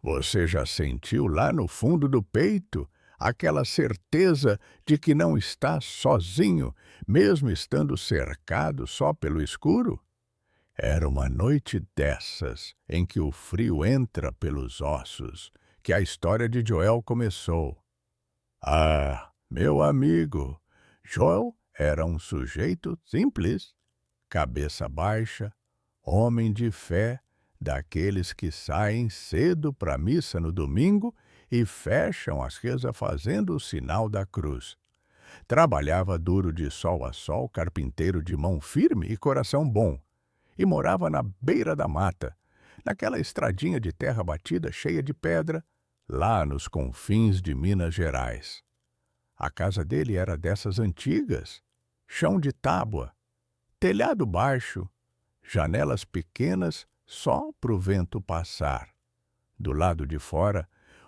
Você já sentiu lá no fundo do peito aquela certeza de que não está sozinho, mesmo estando cercado só pelo escuro? Era uma noite dessas, em que o frio entra pelos ossos, que a história de Joel começou. Ah, meu amigo, Joel era um sujeito simples, cabeça baixa, homem de fé, daqueles que saem cedo para a missa no domingo e fecham as rezas fazendo o sinal da cruz. Trabalhava duro de sol a sol, carpinteiro de mão firme e coração bom, e morava na beira da mata, naquela estradinha de terra batida cheia de pedra, lá nos confins de Minas Gerais. A casa dele era dessas antigas, chão de tábua, telhado baixo, janelas pequenas só para o vento passar. Do lado de fora,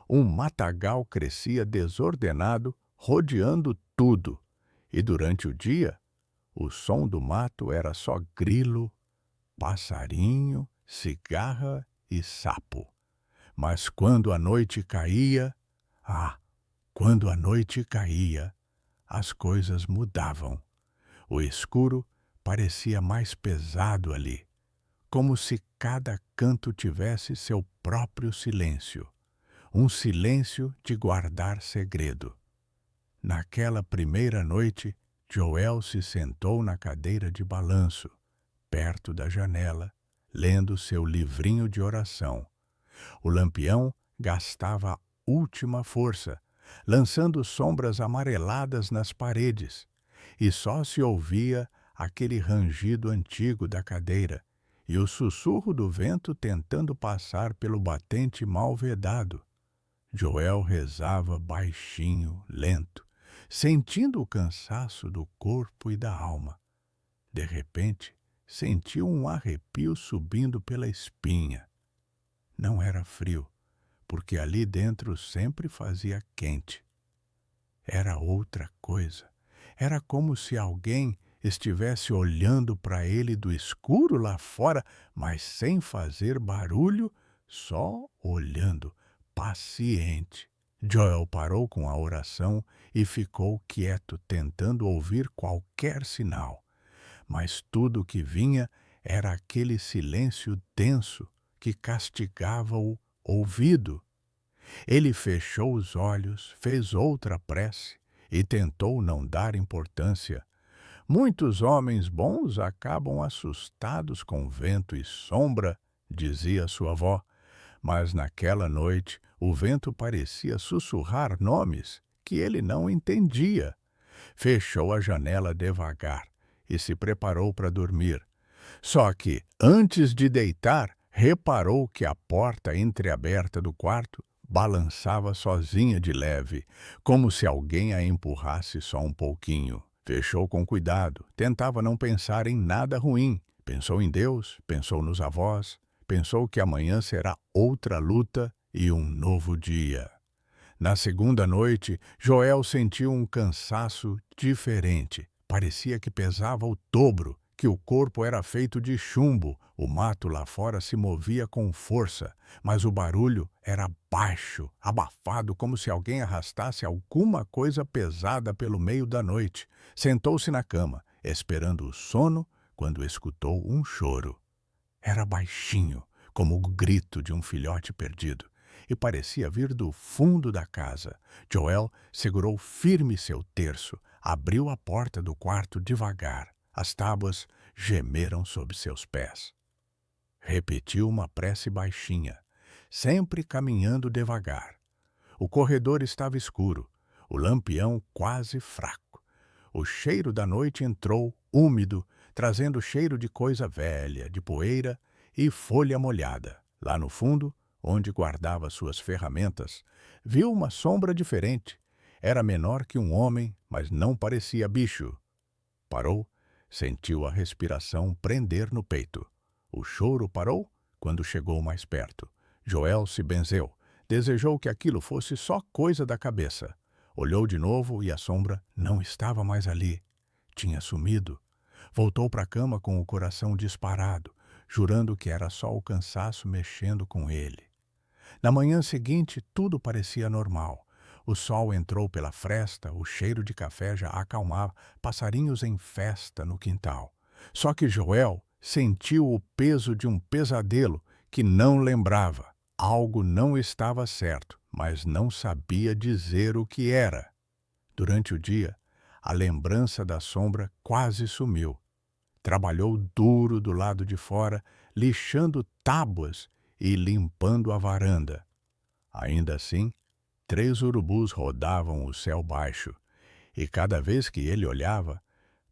um matagal crescia desordenado, rodeando tudo, e durante o dia, o som do mato era só grilo, passarinho, cigarra e sapo. Mas quando a noite caía, ah, quando a noite caía, as coisas mudavam. O escuro parecia mais pesado ali, como se cada canto tivesse seu próprio silêncio, um silêncio de guardar segredo. Naquela primeira noite, Joel se sentou na cadeira de balanço, perto da janela, lendo seu livrinho de oração. O lampião gastava a última força, lançando sombras amareladas nas paredes, e só se ouvia aquele rangido antigo da cadeira e o sussurro do vento tentando passar pelo batente mal vedado. Joel rezava baixinho, lento, sentindo o cansaço do corpo e da alma. De repente, sentiu um arrepio subindo pela espinha. Não era frio, porque ali dentro sempre fazia quente. Era outra coisa. Era como se alguém estivesse olhando para ele do escuro lá fora, mas sem fazer barulho, só olhando, paciente. Joel parou com a oração e ficou quieto, tentando ouvir qualquer sinal. Mas tudo o que vinha era aquele silêncio denso que castigava o ouvido. Ele fechou os olhos, fez outra prece e tentou não dar importância. Muitos homens bons acabam assustados com vento e sombra, dizia sua avó, mas naquela noite o vento parecia sussurrar nomes que ele não entendia. Fechou a janela devagar e se preparou para dormir. Só que, antes de deitar, reparou que a porta entreaberta do quarto balançava sozinha de leve, como se alguém a empurrasse só um pouquinho. Fechou com cuidado, tentava não pensar em nada ruim. Pensou em Deus, pensou nos avós, pensou que amanhã será outra luta e um novo dia. Na segunda noite, Joel sentiu um cansaço diferente. Parecia que pesava o dobro, que o corpo era feito de chumbo. O mato lá fora se movia com força, mas o barulho era baixo, abafado, como se alguém arrastasse alguma coisa pesada pelo meio da noite. Sentou-se na cama, esperando o sono, quando escutou um choro. Era baixinho, como o grito de um filhote perdido, e parecia vir do fundo da casa. Joel segurou firme seu terço, abriu a porta do quarto devagar. As tábuas gemeram sob seus pés. Repetiu uma prece baixinha, sempre caminhando devagar. O corredor estava escuro, o lampião quase fraco. O cheiro da noite entrou, úmido, trazendo cheiro de coisa velha, de poeira e folha molhada. Lá no fundo, onde guardava suas ferramentas, viu uma sombra diferente. Era menor que um homem, mas não parecia bicho. Parou, sentiu a respiração prender no peito. O choro parou quando chegou mais perto. Joel se benzeu. Desejou que aquilo fosse só coisa da cabeça. Olhou de novo e a sombra não estava mais ali. Tinha sumido. Voltou para a cama com o coração disparado, jurando que era só o cansaço mexendo com ele. Na manhã seguinte, tudo parecia normal. O sol entrou pela fresta, o cheiro de café já acalmava, passarinhos em festa no quintal. Só que Joel sentiu o peso de um pesadelo que não lembrava. Algo não estava certo, mas não sabia dizer o que era. Durante o dia, a lembrança da sombra quase sumiu. Trabalhou duro do lado de fora, lixando tábuas e limpando a varanda. Ainda assim, 3 urubus rodavam o céu baixo, e cada vez que ele olhava,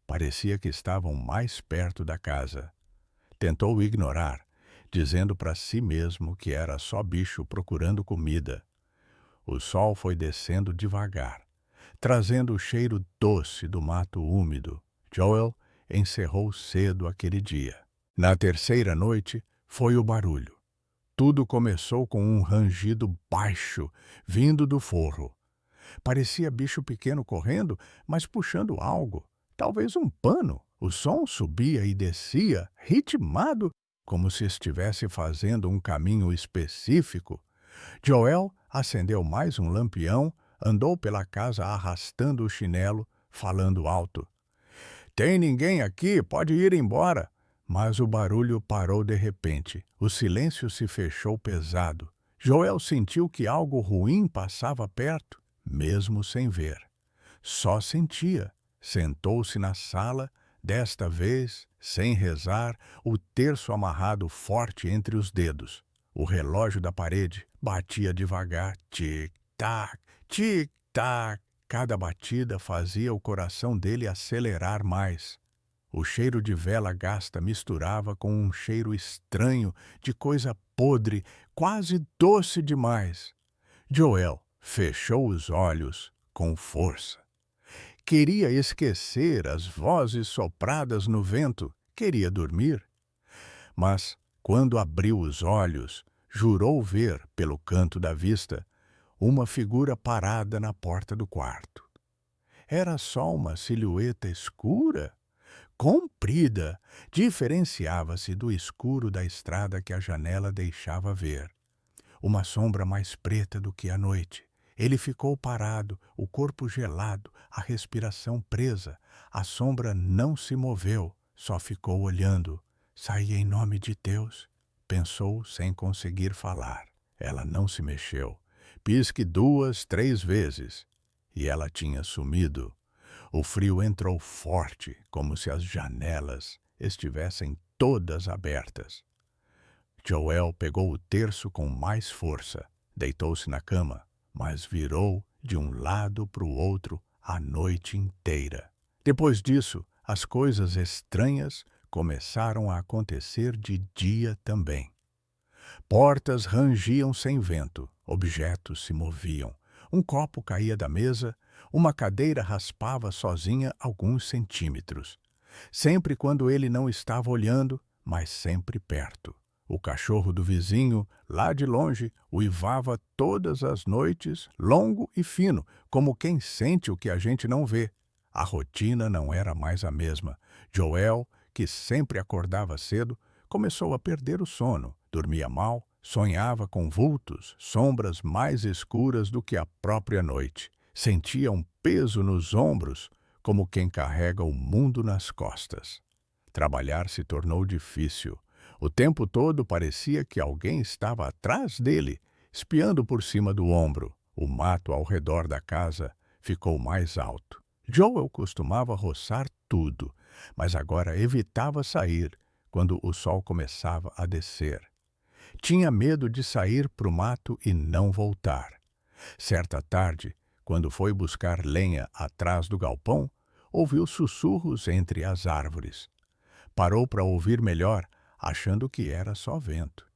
parecia que estavam mais perto da casa. Tentou ignorar, dizendo para si mesmo que era só bicho procurando comida. O sol foi descendo devagar, trazendo o cheiro doce do mato úmido. Joel encerrou cedo aquele dia. Na terceira noite, foi o barulho. Tudo começou com um rangido baixo, vindo do forro. Parecia bicho pequeno correndo, mas puxando algo, talvez um pano. O som subia e descia, ritmado, como se estivesse fazendo um caminho específico. Joel acendeu mais um lampião, andou pela casa arrastando o chinelo, falando alto. Tem ninguém aqui, pode ir embora. Mas o barulho parou de repente. O silêncio se fechou pesado. Joel sentiu que algo ruim passava perto, mesmo sem ver. Só sentia. Sentou-se na sala, desta vez, sem rezar, o terço amarrado forte entre os dedos. O relógio da parede batia devagar, tic-tac, tic-tac. Cada batida fazia o coração dele acelerar mais. O cheiro de vela gasta misturava com um cheiro estranho de coisa podre, quase doce demais. Joel fechou os olhos com força. Queria esquecer as vozes sopradas no vento, queria dormir. Mas, quando abriu os olhos, jurou ver, pelo canto da vista, uma figura parada na porta do quarto. Era só uma silhueta escura, comprida, diferenciava-se do escuro da estrada que a janela deixava ver. Uma sombra mais preta do que a noite. Ele ficou parado, o corpo gelado, a respiração presa. A sombra não se moveu, só ficou olhando. Saí em nome de Deus, pensou sem conseguir falar. Ela não se mexeu. Pisque 2, 3 vezes. E ela tinha sumido. O frio entrou forte, como se as janelas estivessem todas abertas. Joel pegou o terço com mais força, deitou-se na cama, mas virou de um lado para o outro a noite inteira. Depois disso, as coisas estranhas começaram a acontecer de dia também. Portas rangiam sem vento, objetos se moviam. Um copo caía da mesa, uma cadeira raspava sozinha alguns centímetros. Sempre quando ele não estava olhando, mas sempre perto. O cachorro do vizinho, lá de longe, uivava todas as noites, longo e fino, como quem sente o que a gente não vê. A rotina não era mais a mesma. Joel, que sempre acordava cedo, começou a perder o sono, dormia mal, sonhava com vultos, sombras mais escuras do que a própria noite. Sentia um peso nos ombros, como quem carrega o mundo nas costas. Trabalhar se tornou difícil. O tempo todo parecia que alguém estava atrás dele, espiando por cima do ombro. O mato ao redor da casa ficou mais alto. Joel costumava roçar tudo, mas agora evitava sair quando o sol começava a descer. Tinha medo de sair para o mato e não voltar. Certa tarde, quando foi buscar lenha atrás do galpão, ouviu sussurros entre as árvores. Parou para ouvir melhor, achando que era só vento.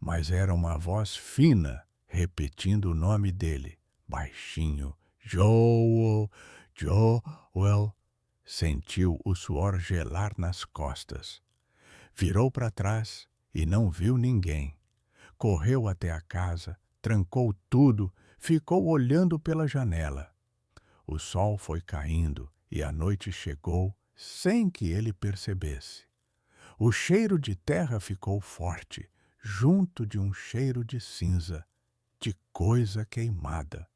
Mas era uma voz fina, repetindo o nome dele, baixinho. Joel, Joel. Sentiu o suor gelar nas costas. Virou para trás e não viu ninguém. Correu até a casa, trancou tudo, ficou olhando pela janela. O sol foi caindo e a noite chegou sem que ele percebesse. O cheiro de terra ficou forte, junto de um cheiro de cinza. de coisa queimada.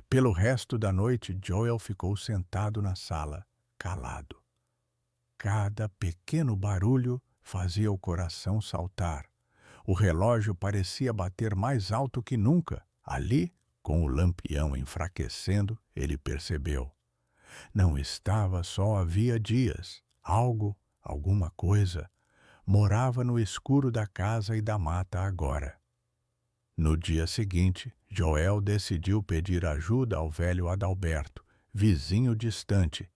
Pelo resto da noite, Joel ficou sentado na sala, calado. Cada pequeno barulho fazia o coração saltar. O relógio parecia bater mais alto que nunca. Ali, com o lampião enfraquecendo, ele percebeu. Não estava só havia dias. Algo, alguma coisa, morava no escuro da casa e da mata agora. No dia seguinte, Joel decidiu pedir ajuda ao velho Adalberto, vizinho distante,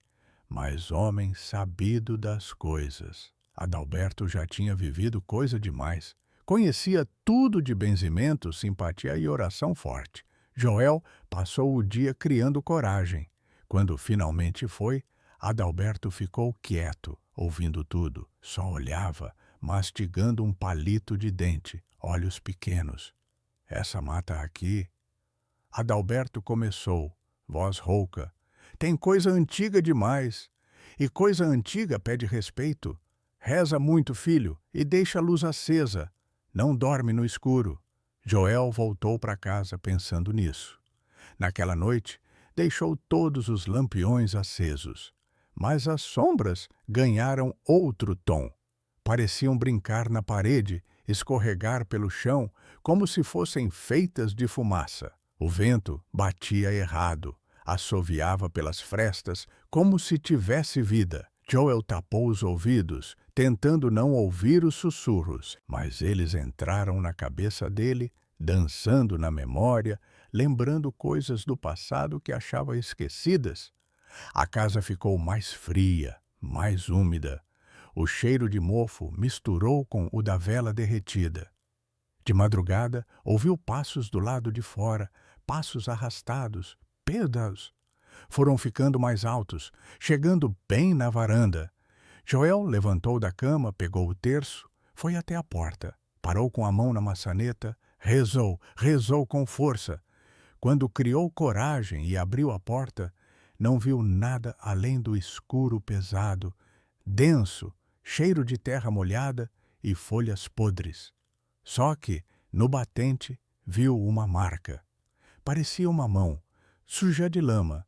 mas homem sabido das coisas. Adalberto já tinha vivido coisa demais. Conhecia tudo de benzimento, simpatia e oração forte. Joel passou o dia criando coragem. Quando finalmente foi, Adalberto ficou quieto, ouvindo tudo. Só olhava, mastigando um palito de dente, olhos pequenos. Essa mata aqui... Adalberto começou, voz rouca. Tem coisa antiga demais. E coisa antiga pede respeito. Reza muito, filho, e deixa a luz acesa. Não dorme no escuro. Joel voltou para casa pensando nisso. Naquela noite, deixou todos os lampiões acesos. Mas as sombras ganharam outro tom. Pareciam brincar na parede, escorregar pelo chão, como se fossem feitas de fumaça. O vento batia errado, assoviava pelas frestas, como se tivesse vida. Joel tapou os ouvidos, tentando não ouvir os sussurros, mas eles entraram na cabeça dele, dançando na memória, lembrando coisas do passado que achava esquecidas. A casa ficou mais fria, mais úmida. O cheiro de mofo misturou com o da vela derretida. De madrugada, ouviu passos do lado de fora, passos arrastados, pesados. Foram ficando mais altos, chegando bem na varanda. Joel levantou da cama, pegou o terço, foi até a porta, parou com a mão na maçaneta, rezou com força. Quando criou coragem e abriu a porta, não viu nada além do escuro pesado, denso, cheiro de terra molhada e folhas podres. Só que, no batente, viu uma marca. Parecia uma mão, suja de lama,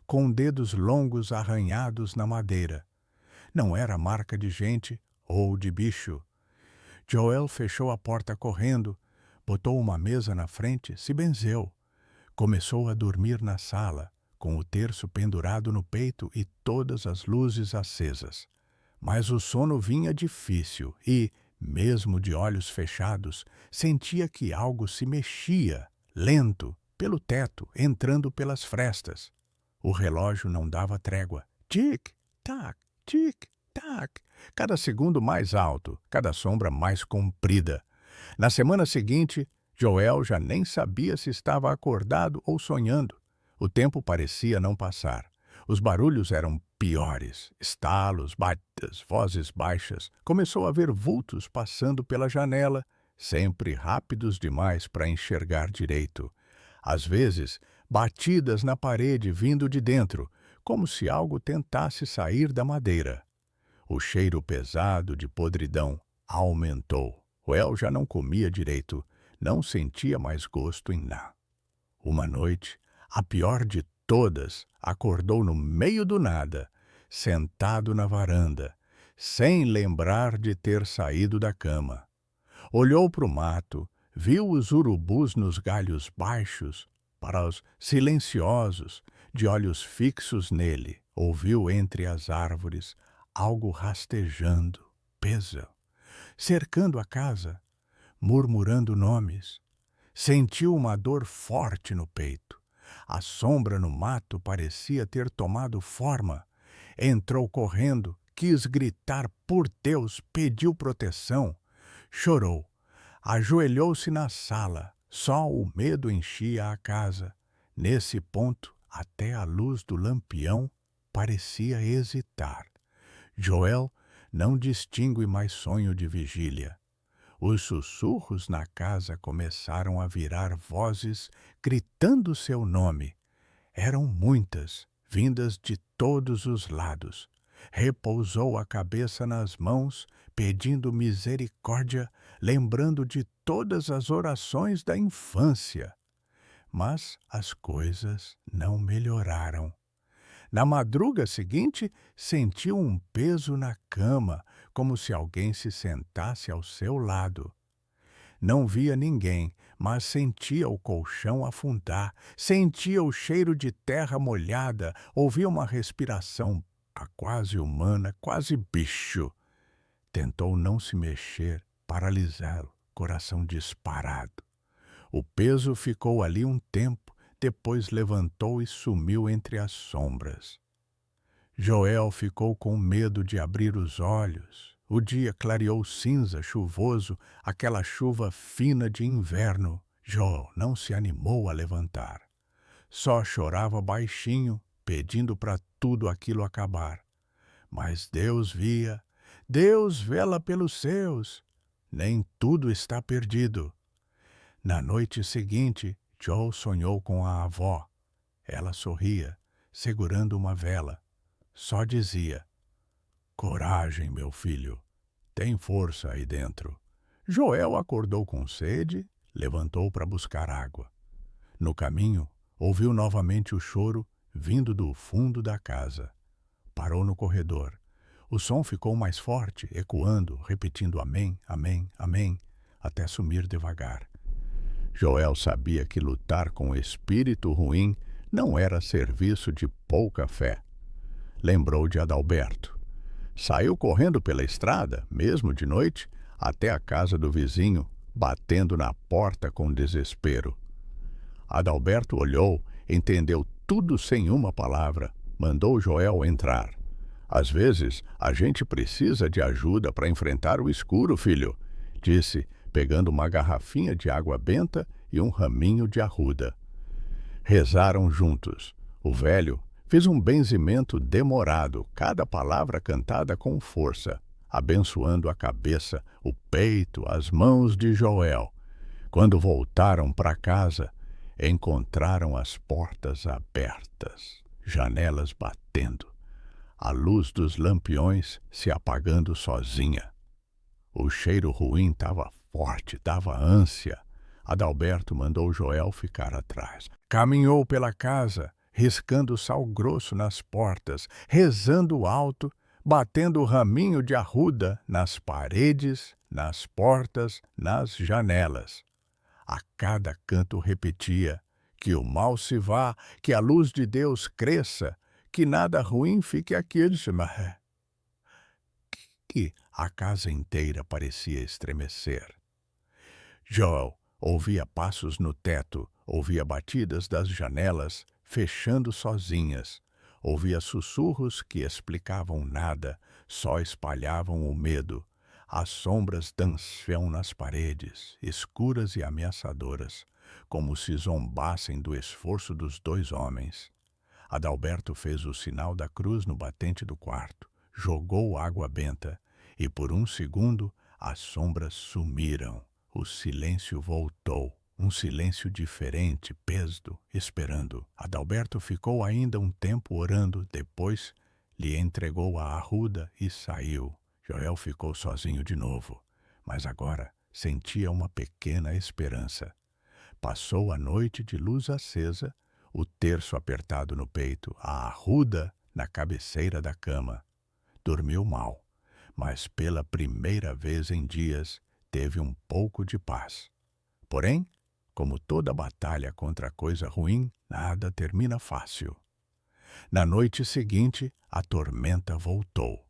com dedos longos arranhados na madeira. Não era marca de gente ou de bicho. Joel fechou a porta correndo, botou uma mesa na frente, se benzeu. Começou a dormir na sala, com o terço pendurado no peito e todas as luzes acesas. Mas o sono vinha difícil e, mesmo de olhos fechados, sentia que algo se mexia, lento, pelo teto, entrando pelas frestas. O relógio não dava trégua. Tic-tac, tic-tac. Cada segundo mais alto, cada sombra mais comprida. Na semana seguinte, Joel já nem sabia se estava acordado ou sonhando. O tempo parecia não passar. Os barulhos eram piores. Estalos, batidas, vozes baixas. Começou a ver vultos passando pela janela, sempre rápidos demais para enxergar direito. Às vezes, batidas na parede vindo de dentro, como se algo tentasse sair da madeira. O cheiro pesado de podridão aumentou. Joel já não comia direito, não sentia mais gosto em nada. Uma noite, a pior de todas, acordou no meio do nada, sentado na varanda, sem lembrar de ter saído da cama. Olhou para o mato, viu os urubus nos galhos baixos, para os silenciosos, de olhos fixos nele. Ouviu entre as árvores algo rastejando, pesa, cercando a casa, murmurando nomes. Sentiu uma dor forte no peito. A sombra no mato parecia ter tomado forma. Entrou correndo, quis gritar por Deus, pediu proteção. Chorou. Ajoelhou-se na sala. Só o medo enchia a casa. Nesse ponto, até a luz do lampião parecia hesitar. Joel não distingue mais sonho de vigília. Os sussurros na casa começaram a virar vozes gritando seu nome. Eram muitas, vindas de todos os lados. Repousou a cabeça nas mãos, pedindo misericórdia, lembrando de todas as orações da infância. Mas as coisas não melhoraram. Na madruga seguinte, sentiu um peso na cama, como se alguém se sentasse ao seu lado. Não via ninguém, mas sentia o colchão afundar, sentia o cheiro de terra molhada, ouvia uma respiração quase humana, quase bicho. Tentou não se mexer, paralisado, coração disparado. O peso ficou ali um tempo, depois levantou e sumiu entre as sombras. Joel ficou com medo de abrir os olhos. O dia clareou cinza, chuvoso, aquela chuva fina de inverno. Joel não se animou a levantar. Só chorava baixinho, pedindo para tudo aquilo acabar. Mas Deus via, Deus vela pelos seus. Nem tudo está perdido. Na noite seguinte, Joel sonhou com a avó. Ela sorria, segurando uma vela. Só dizia: "Coragem, meu filho. Tem força aí dentro." Joel acordou com sede, levantou para buscar água. No caminho, ouviu novamente o choro vindo do fundo da casa. Parou no corredor. O som ficou mais forte, ecoando, repetindo amém, amém, amém, até sumir devagar. Joel sabia que lutar com o espírito ruim não era serviço de pouca fé. Lembrou de Adalberto. Saiu correndo pela estrada, mesmo de noite, até a casa do vizinho, batendo na porta com desespero. Adalberto olhou, entendeu tudo sem uma palavra, mandou Joel entrar. "Às vezes, a gente precisa de ajuda para enfrentar o escuro, filho", disse, pegando uma garrafinha de água benta e um raminho de arruda. Rezaram juntos. O velho fez um benzimento demorado, cada palavra cantada com força, abençoando a cabeça, o peito, as mãos de Joel. Quando voltaram para casa, encontraram as portas abertas, janelas batendo, a luz dos lampiões se apagando sozinha. O cheiro ruim estava forte, dava ânsia. Adalberto mandou Joel ficar atrás. Caminhou pela casa, riscando sal grosso nas portas, rezando alto, batendo o raminho de arruda nas paredes, nas portas, nas janelas. A cada canto repetia: "Que o mal se vá, que a luz de Deus cresça, que nada ruim fique aqui." Que a casa inteira parecia estremecer. Joel ouvia passos no teto, ouvia batidas das janelas fechando sozinhas, ouvia sussurros que explicavam nada, só espalhavam o medo. As sombras dançavam nas paredes, escuras e ameaçadoras, como se zombassem do esforço dos dois homens. Adalberto fez o sinal da cruz no batente do quarto, jogou água benta, e por um segundo as sombras sumiram. O silêncio voltou, um silêncio diferente, pesado, esperando. Adalberto ficou ainda um tempo orando, depois lhe entregou a arruda e saiu. Joel ficou sozinho de novo, mas agora sentia uma pequena esperança. Passou a noite de luz acesa, o terço apertado no peito, a arruda na cabeceira da cama. Dormiu mal, mas pela primeira vez em dias teve um pouco de paz. Porém, como toda batalha contra coisa ruim, nada termina fácil. Na noite seguinte, a tormenta voltou.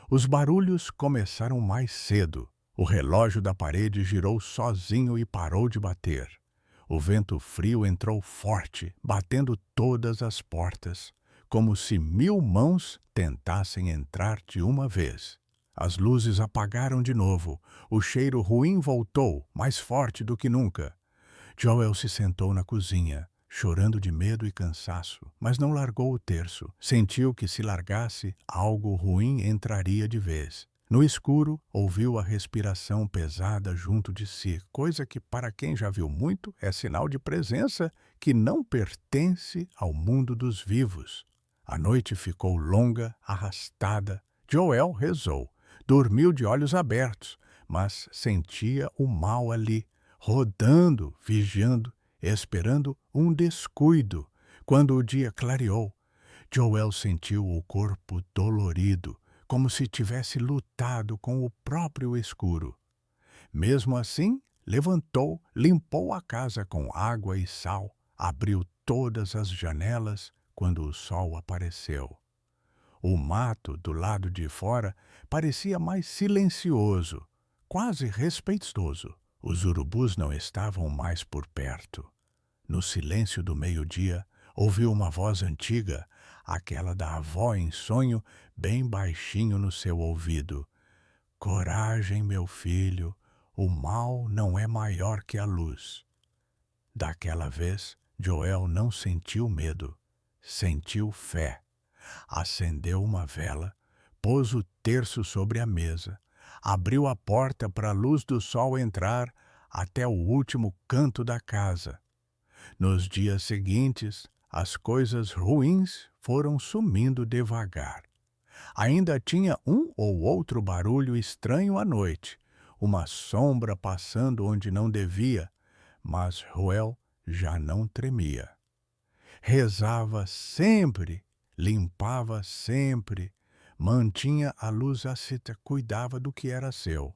Os barulhos começaram mais cedo. O relógio da parede girou sozinho e parou de bater. O vento frio entrou forte, batendo todas as portas, como se 1000 mãos tentassem entrar de uma vez. As luzes apagaram de novo. O cheiro ruim voltou, mais forte do que nunca. Joel se sentou na cozinha, chorando de medo e cansaço, mas não largou o terço. Sentiu que se largasse, algo ruim entraria de vez. No escuro, ouviu a respiração pesada junto de si, coisa que, para quem já viu muito, é sinal de presença que não pertence ao mundo dos vivos. A noite ficou longa, arrastada. Joel rezou. Dormiu de olhos abertos, mas sentia o mal ali, rodando, vigiando esperando um descuido. Quando o dia clareou, Joel sentiu o corpo dolorido, como se tivesse lutado com o próprio escuro. Mesmo assim, levantou, limpou a casa com água e sal, abriu todas as janelas quando o sol apareceu. O mato do lado de fora parecia mais silencioso, quase respeitoso. Os urubus não estavam mais por perto. No silêncio do meio-dia, ouviu uma voz antiga, aquela da avó em sonho, bem baixinho no seu ouvido. Coragem, meu filho, o mal não é maior que a luz. Daquela vez, Joel não sentiu medo, sentiu fé. Acendeu uma vela, pôs o terço sobre a mesa, abriu a porta para a luz do sol entrar até o último canto da casa. Nos dias seguintes, as coisas ruins foram sumindo devagar. Ainda tinha um ou outro barulho estranho à noite, uma sombra passando onde não devia, mas Joel já não tremia. Rezava sempre, limpava sempre, mantinha a luz acesa, cuidava do que era seu.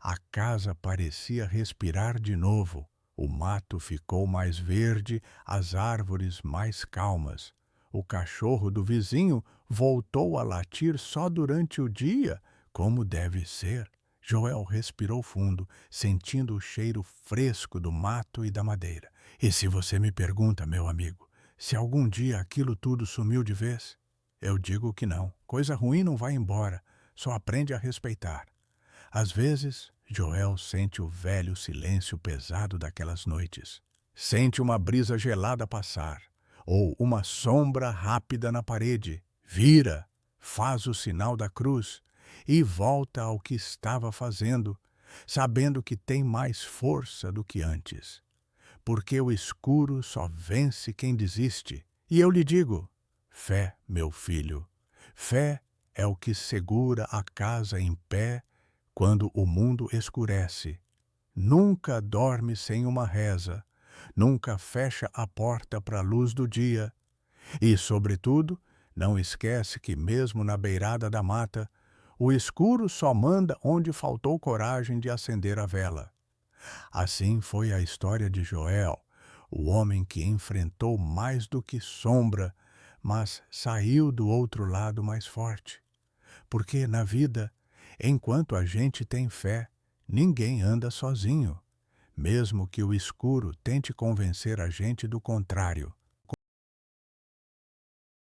A casa parecia respirar de novo. O mato ficou mais verde, as árvores mais calmas. O cachorro do vizinho voltou a latir só durante o dia, como deve ser. Joel respirou fundo, sentindo o cheiro fresco do mato e da madeira. E se você me pergunta, meu amigo, se algum dia aquilo tudo sumiu de vez, eu digo que não. Coisa ruim não vai embora, só aprende a respeitar. Às vezes, Joel sente o velho silêncio pesado daquelas noites. Sente uma brisa gelada passar, ou uma sombra rápida na parede. Vira, faz o sinal da cruz e volta ao que estava fazendo, sabendo que tem mais força do que antes. Porque o escuro só vence quem desiste. E eu lhe digo, fé, meu filho, fé é o que segura a casa em pé quando o mundo escurece. Nunca dorme sem uma reza, nunca fecha a porta para a luz do dia. E, sobretudo, não esquece que mesmo na beirada da mata, o escuro só manda onde faltou coragem de acender a vela. Assim foi a história de Joel, o homem que enfrentou mais do que sombra, mas saiu do outro lado mais forte. Porque na vida, enquanto a gente tem fé, ninguém anda sozinho, mesmo que o escuro tente convencer a gente do contrário.